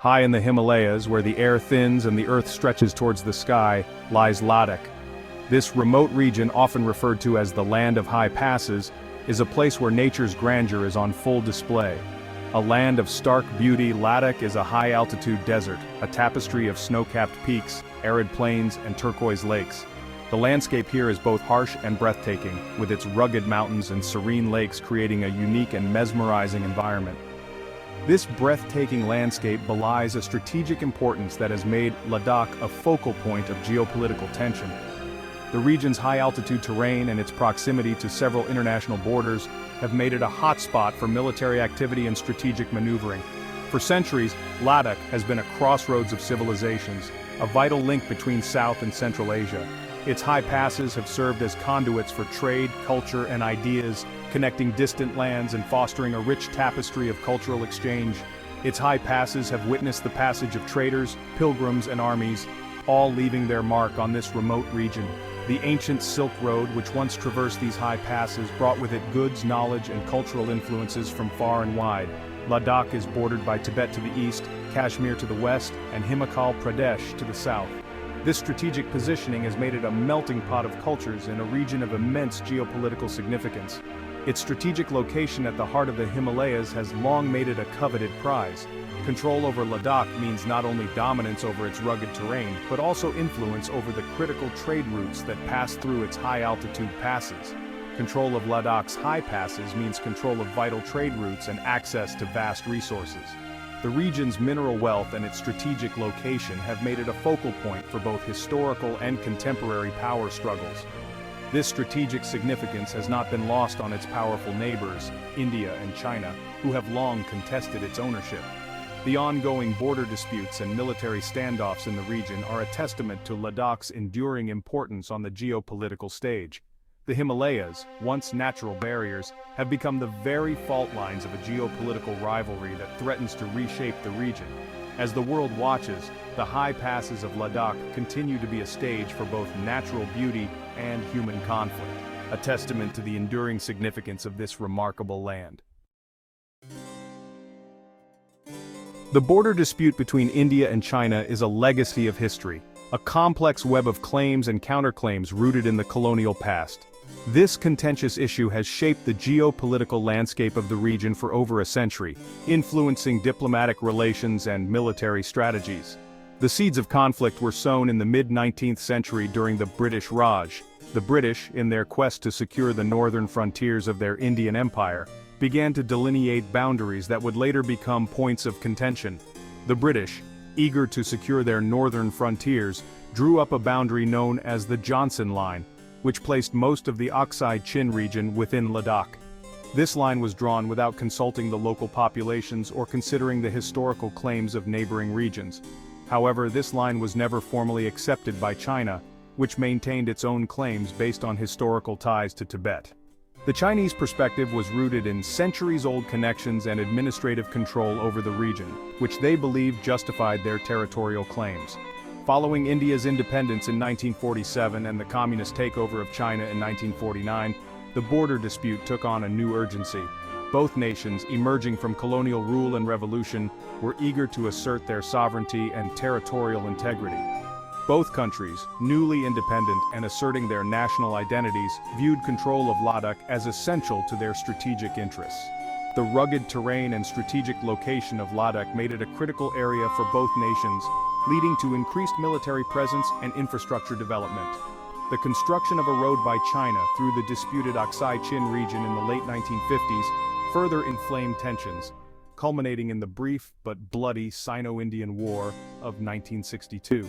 High in the Himalayas, where the air thins and the earth stretches towards the sky, lies Ladakh. This remote region, often referred to as the land of high passes, is a place where nature's grandeur is on full display. A land of stark beauty, Ladakh is a high-altitude desert, a tapestry of snow-capped peaks, arid plains, and turquoise lakes. The landscape here is both harsh and breathtaking, with its rugged mountains and serene lakes creating a unique and mesmerizing environment. This breathtaking landscape belies a strategic importance that has made Ladakh a focal point of geopolitical tension. The region's high-altitude terrain and its proximity to several international borders have made it a hotspot for military activity and strategic maneuvering. For centuries, Ladakh has been a crossroads of civilizations, a vital link between South and Central Asia. Its high passes have served as conduits for trade, culture, and ideas, connecting distant lands and fostering a rich tapestry of cultural exchange. Its high passes have witnessed the passage of traders, pilgrims, and armies, all leaving their mark on this remote region. The ancient Silk Road, which once traversed these high passes, brought with it goods, knowledge, and cultural influences from far and wide. Ladakh is bordered by Tibet to the east, Kashmir to the west, and Himachal Pradesh to the south. This strategic positioning has made it a melting pot of cultures in a region of immense geopolitical significance. Its strategic location at the heart of the Himalayas has long made it a coveted prize. Control over Ladakh means not only dominance over its rugged terrain, but also influence over the critical trade routes that pass through its high-altitude passes. Control of Ladakh's high passes means control of vital trade routes and access to vast resources. The region's mineral wealth and its strategic location have made it a focal point for both historical and contemporary power struggles. This strategic significance has not been lost on its powerful neighbors, India and China, who have long contested its ownership. The ongoing border disputes and military standoffs in the region are a testament to Ladakh's enduring importance on the geopolitical stage. The Himalayas, once natural barriers, have become the very fault lines of a geopolitical rivalry that threatens to reshape the region. As the world watches, the high passes of Ladakh continue to be a stage for both natural beauty and human conflict, a testament to the enduring significance of this remarkable land. The border dispute between India and China is a legacy of history, a complex web of claims and counterclaims rooted in the colonial past. This contentious issue has shaped the geopolitical landscape of the region for over a century, influencing diplomatic relations and military strategies. The seeds of conflict were sown in the mid-19th century during the British Raj. The British, in their quest to secure the northern frontiers of their Indian Empire, began to delineate boundaries that would later become points of contention. The British, eager to secure their northern frontiers, drew up a boundary known as the Johnson Line, which placed most of the Aksai Chin region within Ladakh. This line was drawn without consulting the local populations or considering the historical claims of neighboring regions. However, this line was never formally accepted by China, which maintained its own claims based on historical ties to Tibet. The Chinese perspective was rooted in centuries-old connections and administrative control over the region, which they believed justified their territorial claims. Following India's independence in 1947 and the communist takeover of China in 1949, the border dispute took on a new urgency. Both nations, emerging from colonial rule and revolution, were eager to assert their sovereignty and territorial integrity. Both countries, newly independent and asserting their national identities, viewed control of Ladakh as essential to their strategic interests. The rugged terrain and strategic location of Ladakh made it a critical area for both nations, leading to increased military presence and infrastructure development. The construction of a road by China through the disputed Aksai Chin region in the late 1950s further inflamed tensions, culminating in the brief but bloody Sino-Indian War of 1962.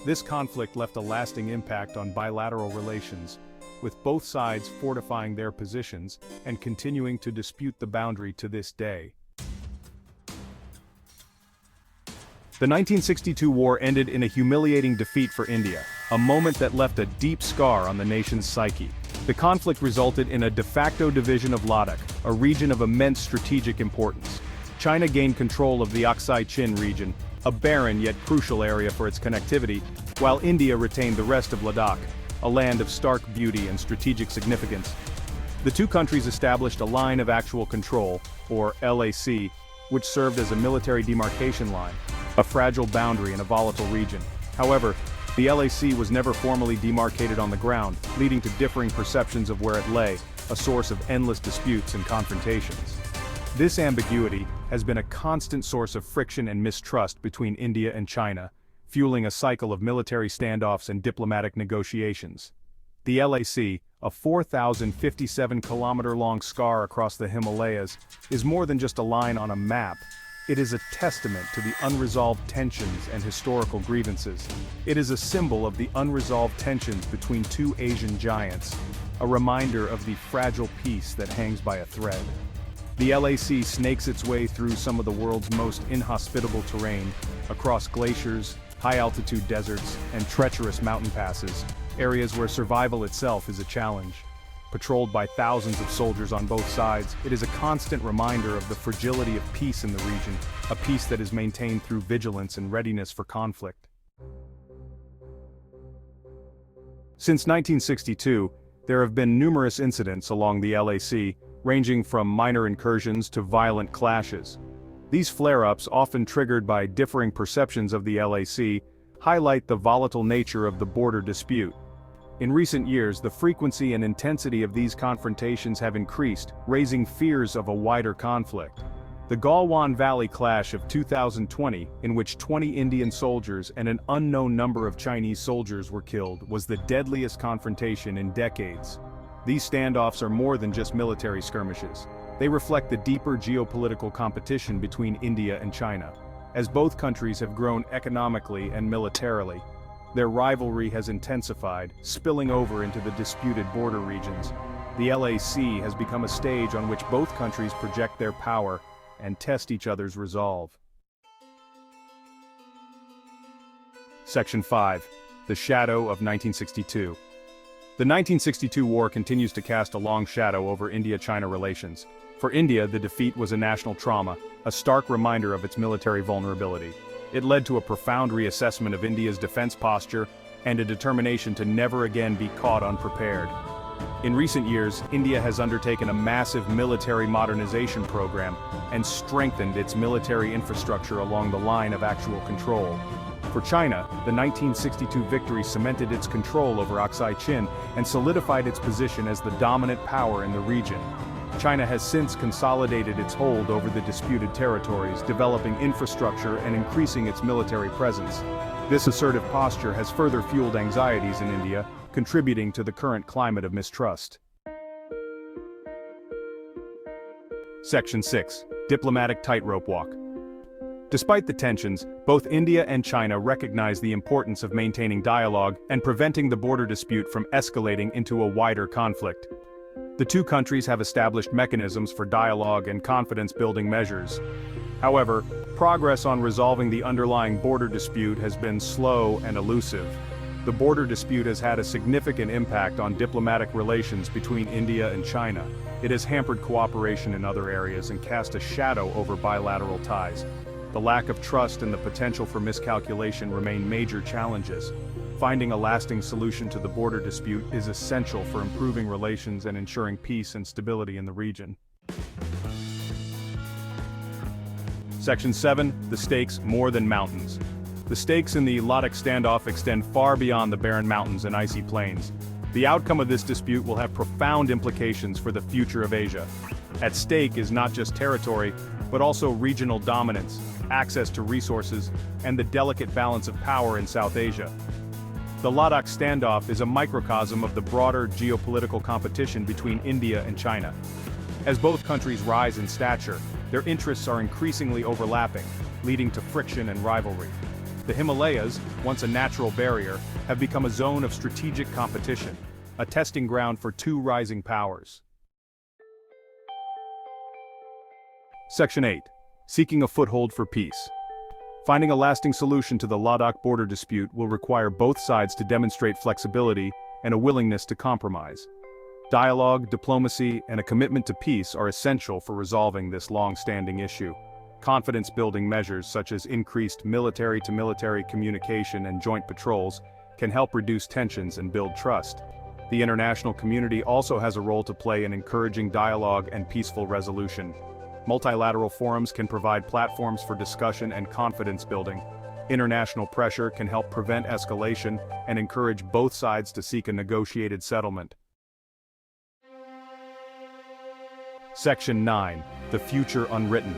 This conflict left a lasting impact on bilateral relations, with both sides fortifying their positions and continuing to dispute the boundary to this day. The 1962 war ended in a humiliating defeat for India, a moment that left a deep scar on the nation's psyche. The conflict resulted in a de facto division of Ladakh, a region of immense strategic importance. China gained control of the Aksai Chin region, a barren yet crucial area for its connectivity, while India retained the rest of Ladakh, a land of stark beauty and strategic significance. The two countries established a line of actual control, or LAC, which served as a military demarcation line. a fragile boundary in a volatile region. However, the LAC was never formally demarcated on the ground, leading to differing perceptions of where it lay, a source of endless disputes and confrontations. This ambiguity has been a constant source of friction and mistrust between India and China, fueling a cycle of military standoffs and diplomatic negotiations. The LAC, a 4,057-kilometer-long scar across the Himalayas, is more than just a line on a map. It is a testament to the unresolved tensions and historical grievances. It is a symbol of the unresolved tensions between two Asian giants, a reminder of the fragile peace that hangs by a thread. The LAC snakes its way through some of the world's most inhospitable terrain, across glaciers, high-altitude deserts, and treacherous mountain passes, areas where survival itself is a challenge. Patrolled by thousands of soldiers on both sides, it is a constant reminder of the fragility of peace in the region, a peace that is maintained through vigilance and readiness for conflict. Since 1962, there have been numerous incidents along the LAC, ranging from minor incursions to violent clashes. These flare-ups, often triggered by differing perceptions of the LAC, highlight the volatile nature of the border dispute. In recent years, the frequency and intensity of these confrontations have increased, raising fears of a wider conflict. The Galwan Valley clash of 2020, in which 20 Indian soldiers and an unknown number of Chinese soldiers were killed, was the deadliest confrontation in decades. These standoffs are more than just military skirmishes. They reflect the deeper geopolitical competition between India and China. As both countries have grown economically and militarily, their rivalry has intensified, spilling over into the disputed border regions. The LAC has become a stage on which both countries project their power and test each other's resolve. Section 5. The Shadow of 1962. The 1962 war continues to cast a long shadow over India-China relations. For India, the defeat was a national trauma, a stark reminder of its military vulnerability. It led to a profound reassessment of India's defense posture and a determination to never again be caught unprepared. In recent years, India has undertaken a massive military modernization program and strengthened its military infrastructure along the line of actual control. For China, the 1962 victory cemented its control over Aksai Chin and solidified its position as the dominant power in the region. China has since consolidated its hold over the disputed territories, developing infrastructure and increasing its military presence. This assertive posture has further fueled anxieties in India, contributing to the current climate of mistrust. Section 6. Diplomatic tightrope walk. Despite the tensions, both India and China recognize the importance of maintaining dialogue and preventing the border dispute from escalating into a wider conflict. The two countries have established mechanisms for dialogue and confidence-building measures. However, progress on resolving the underlying border dispute has been slow and elusive. The border dispute has had a significant impact on diplomatic relations between India and China. It has hampered cooperation in other areas and cast a shadow over bilateral ties. The lack of trust and the potential for miscalculation remain major challenges. Finding a lasting solution to the border dispute is essential for improving relations and ensuring peace and stability in the region. Section 7. The stakes more than mountains. The stakes in the Ladakh standoff extend far beyond the barren mountains and icy plains. The outcome of this dispute will have profound implications for the future of Asia. At stake is not just territory, but also regional dominance, access to resources, and the delicate balance of power in South Asia. The Ladakh standoff is a microcosm of the broader geopolitical competition between India and China. As both countries rise in stature, their interests are increasingly overlapping, leading to friction and rivalry. The Himalayas, once a natural barrier, have become a zone of strategic competition, a testing ground for two rising powers. Section 8. Seeking a foothold for peace. Finding a lasting solution to the Ladakh border dispute will require both sides to demonstrate flexibility and a willingness to compromise. Dialogue, diplomacy, and a commitment to peace are essential for resolving this long-standing issue. Confidence-building measures such as increased military-to-military communication and joint patrols can help reduce tensions and build trust. The international community also has a role to play in encouraging dialogue and peaceful resolution. Multilateral forums can provide platforms for discussion and confidence building, International pressure can help prevent escalation and encourage both sides to seek a negotiated settlement. Section 9. The Future Unwritten.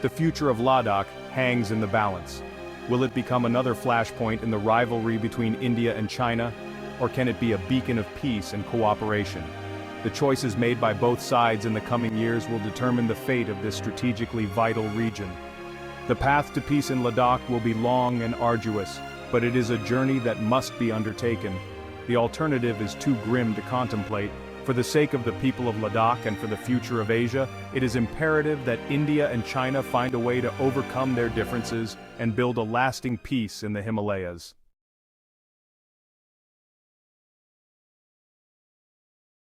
The future of Ladakh hangs in the balance. Will it become another flashpoint in the rivalry between India and China, or can it be a beacon of peace and cooperation? The choices made by both sides in the coming years will determine the fate of this strategically vital region. The path to peace in Ladakh will be long and arduous, but it is a journey that must be undertaken. The alternative is too grim to contemplate. For the sake of the people of Ladakh and for the future of Asia, it is imperative that India and China find a way to overcome their differences and build a lasting peace in the Himalayas.